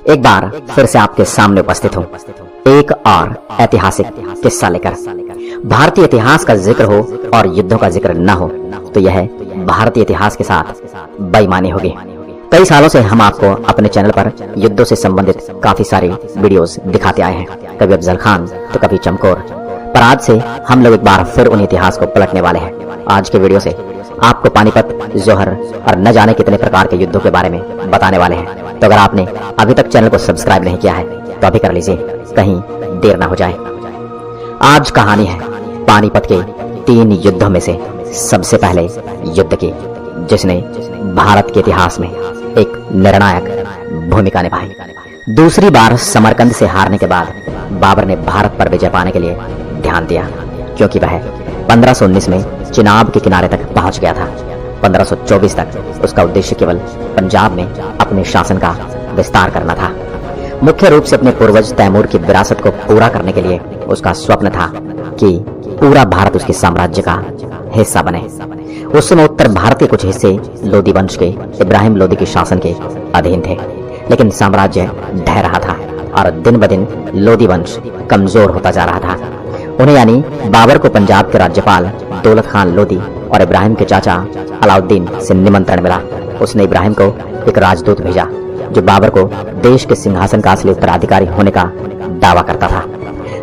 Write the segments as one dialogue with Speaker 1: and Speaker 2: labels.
Speaker 1: एक बार फिर से आपके सामने उपस्थित हूँ एक और ऐतिहासिक किस्सा लेकर। भारतीय इतिहास का जिक्र हो और युद्धों का जिक्र न हो तो यह भारतीय इतिहास के साथ बेईमानी होगी। कई सालों से हम आपको अपने चैनल पर युद्धों से संबंधित काफी सारी वीडियोस दिखाते आए हैं, कभी अफजल खान तो कभी चमकौर, पर आज से हम लोग एक बार फिर उन इतिहास को पलटने वाले हैं। आज के वीडियो से आपको पानीपत, जौहर और न जाने कितने प्रकार के युद्धों के बारे में बताने वाले हैं। तो अगर आपने अभी तक चैनल को सब्सक्राइब नहीं किया है तो अभी कर लीजिए, कहीं देर ना हो जाए। आज कहानी है पानीपत के 3 युद्धों में से सबसे पहले युद्ध की, जिसने भारत के इतिहास में एक निर्णायक भूमिका निभाई। दूसरी बार समरकंद से हारने के बाद बाबर ने भारत पर विजय पाने के लिए ध्यान दिया, क्योंकि वह 1519 में चिनाब के किनारे तक पहुंच गया था। 1524 तक उसका उद्देश्य केवल पंजाब में अपने शासन का विस्तार करना था। मुख्य रूप से अपने पूर्वज तैमूर की विरासत को पूरा करने के लिए उसका स्वप्न था कि पूरा भारत उसके साम्राज्य का हिस्सा बने। उस समय उत्तर भारत के कुछ हिस्से लोदी वंश के इब्राहिम लोदी के शासन के अधीन थे, लेकिन साम्राज्य ढह रहा था और दिन ब दिन लोदी वंश कमजोर होता जा रहा था। उन्हें यानी बाबर को पंजाब के राज्यपाल दौलत खान लोदी और इब्राहिम के चाचा अलाउद्दीन से निमंत्रण मिला। उसने इब्राहिम को एक राजदूत भेजा जो बाबर को देश के सिंहासन का असली उत्तराधिकारी होने का दावा करता था।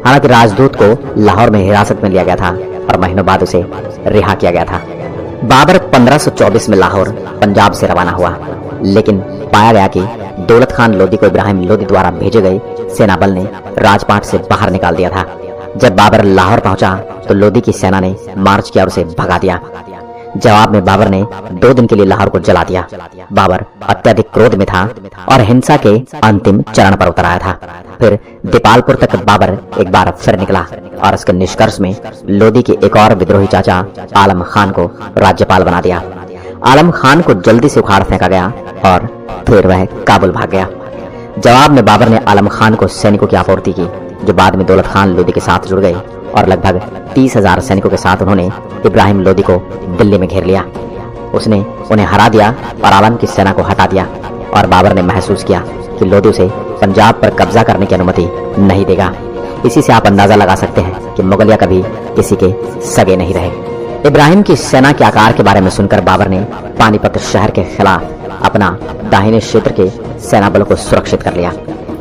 Speaker 1: हालांकि राजदूत को लाहौर में हिरासत में लिया गया था और महीनों बाद उसे रिहा किया गया था। बाबर 1524 में लाहौर पंजाब से रवाना हुआ, लेकिन पाया गया कि दौलत खान लोदी को इब्राहिम लोदी द्वारा भेजे गए सेना बल ने राजपाट से बाहर निकाल दिया था। जब बाबर लाहौर पहुंचा तो लोदी की सेना ने मार्च किया और उसे भगा दिया। जवाब में बाबर ने 2 दिन के लिए लाहौर को जला दिया। बाबर अत्यधिक क्रोध में था और हिंसा के अंतिम चरण पर उतर आया था। फिर दीपालपुर तक बाबर एक बार फिर निकला और उसके निष्कर्ष में लोदी के एक और विद्रोही चाचा आलम खान को राज्यपाल बना दिया। आलम खान को जल्दी से उखाड़ फेंका गया और फिर वह काबुल भाग गया। जवाब में बाबर ने आलम खान को सैनिकों की आपूर्ति की, जो बाद में दौलत खान लोदी के साथ जुड़ गए और लगभग 30,000 सैनिकों के साथ उन्होंने इब्राहिम लोदी को दिल्ली में घेर लिया। उसने उन्हें हरा दिया और आलम की सेना को हटा दिया और बाबर ने महसूस किया कि लोदी उसे पंजाब पर कब्जा करने की अनुमति नहीं देगा। इसी से आप अंदाजा लगा सकते हैं कि मुगलिया कभी किसी के सगे नहीं रहे। इब्राहिम की सेना के आकार के बारे में सुनकर बाबर ने पानीपत शहर के खिलाफ अपना दाहिने क्षेत्र के सेना बलों को सुरक्षित कर लिया,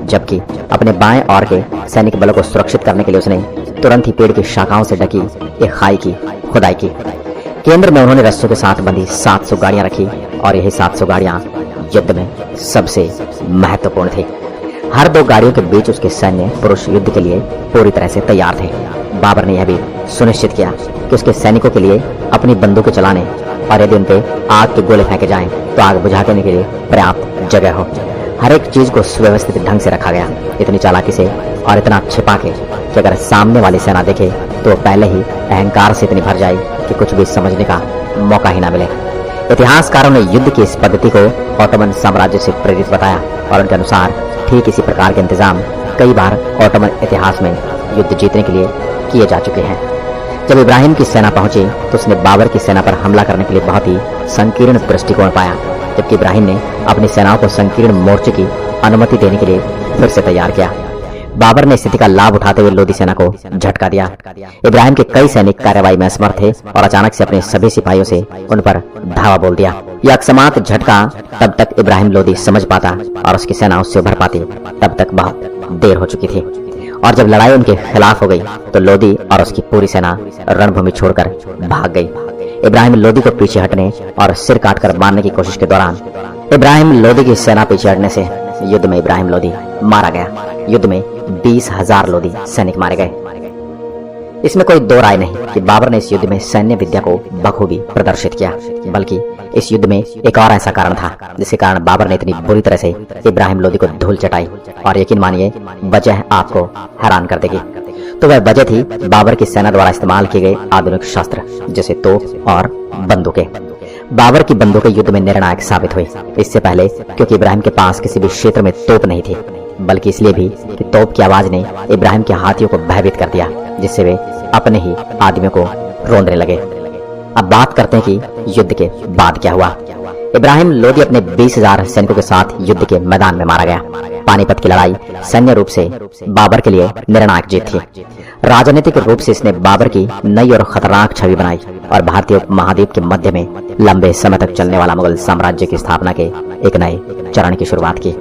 Speaker 1: जबकि अपने बाएं ओर के सैनिक बलों को सुरक्षित करने के लिए उसने तुरंत ही पेड़ की शाखाओं से ढकी एक खाई की खुदाई की। केंद्र में उन्होंने रस्सों के साथ बंधी 700 गाड़ियां रखी और यही 700 गाड़ियां युद्ध में सबसे महत्वपूर्ण थी। हर 2 गाड़ियों के बीच उसके सैन्य पुरुष युद्ध के लिए पूरी तरह से तैयार थे। बाबर ने यह भी सुनिश्चित किया कि उसके सैनिकों के लिए अपनी बंदूकें चलाने और यदि उन पर आग के गोले फेंके जाएं तो आग बुझाने के लिए पर्याप्त जगह हो। हर एक चीज को सुव्यवस्थित ढंग से रखा गया, इतनी चालाकी से और इतना छिपा के कि अगर सामने वाली सेना देखे तो पहले ही अहंकार से इतनी भर जाए कि कुछ भी समझने का मौका ही ना मिले। इतिहासकारों ने युद्ध की इस पद्धति को ऑटोमन साम्राज्य से प्रेरित बताया और उनके अनुसार ठीक इसी प्रकार के इंतजाम कई बार ऑटोमन इतिहास में युद्ध जीतने के लिए किए जा चुके हैं। जब इब्राहिम की सेना पहुंची तो उसने बाबर की सेना पर हमला करने के लिए बहुत ही संकीर्ण दृष्टिकोण पाया, जबकि इब्राहिम ने अपनी सेनाओं को संकीर्ण मोर्चे की अनुमति देने के लिए फिर से तैयार किया। बाबर ने स्थिति का लाभ उठाते हुए लोदी सेना को झटका दिया। इब्राहिम के कई सैनिक कार्रवाई में असमर्थ थे और अचानक से अपने सभी सिपाहियों से उन पर धावा बोल दिया। यह अकस्मात झटका तब तक इब्राहिम लोदी समझ पाता और उसकी सेना उससे उभर पाती तब तक बहुत देर हो चुकी थी। और जब लड़ाई उनके खिलाफ हो गई तो लोदी और उसकी पूरी सेना रणभूमि छोड़कर भाग गई। इब्राहिम लोदी को पीछे हटने और सिर काटकर मारने की कोशिश के दौरान इब्राहिम लोदी की सेना पीछे हटने से युद्ध में इब्राहिम लोदी मारा गया। युद्ध में 20,000 लोदी सैनिक मारे गए। इसमें कोई दो राय नहीं कि बाबर ने इस युद्ध में सैन्य विद्या को बखूबी प्रदर्शित किया, बल्कि इस युद्ध में एक और ऐसा कारण था जिसके कारण बाबर ने इतनी बुरी तरह से इब्राहिम लोदी को धूल चटाई। और यकीन मानिए वजह आपको हैरान कर देगी। तो वह वजह थी बाबर की सेना द्वारा इस्तेमाल किए गए आधुनिक शस्त्र जैसे तोप और बंदूकें। बाबर की बंदूकें युद्ध में निर्णायक साबित हुई। इससे पहले क्योंकि इब्राहिम के पास किसी भी क्षेत्र में तोप नहीं थी, बल्कि इसलिए भी कि तोप की आवाज ने इब्राहिम के हाथियों को भयभीत कर दिया, जिससे वे अपने ही आदमियों को रोंदने लगे। अब बात करते हैं कि युद्ध के बाद क्या हुआ। इब्राहिम लोदी अपने 20,000 सैनिकों के साथ युद्ध के मैदान में मारा गया। पानीपत की लड़ाई सैन्य रूप से बाबर के लिए निर्णायक जीत थी। राजनीतिक रूप से इसने बाबर की नई और खतरनाक छवि बनाई और भारतीय उपमहाद्वीप के मध्य में लंबे समय तक चलने वाला मुगल साम्राज्य की स्थापना के एक नए चरण की शुरुआत की।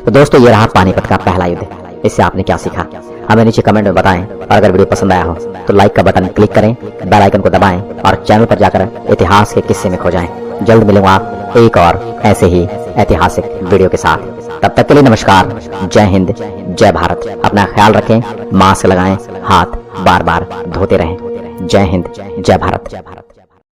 Speaker 1: तो दोस्तों, ये रहा पानीपत का पहला युद्ध। इससे आपने क्या सीखा, हमें नीचे कमेंट में बताएं। और अगर वीडियो पसंद आया हो तो लाइक का बटन क्लिक करें, बेल आइकन को दबाएं और चैनल पर जाकर इतिहास के किस्से में खो जाएं। जल्द मिलूंगा एक और ऐसे ही ऐतिहासिक वीडियो के साथ। तब तक के लिए नमस्कार, जय हिंद, जय भारत। अपना ख्याल रखें, मास्क लगाएं, हाथ बार बार धोते रहें। जय हिंद, जय भारत।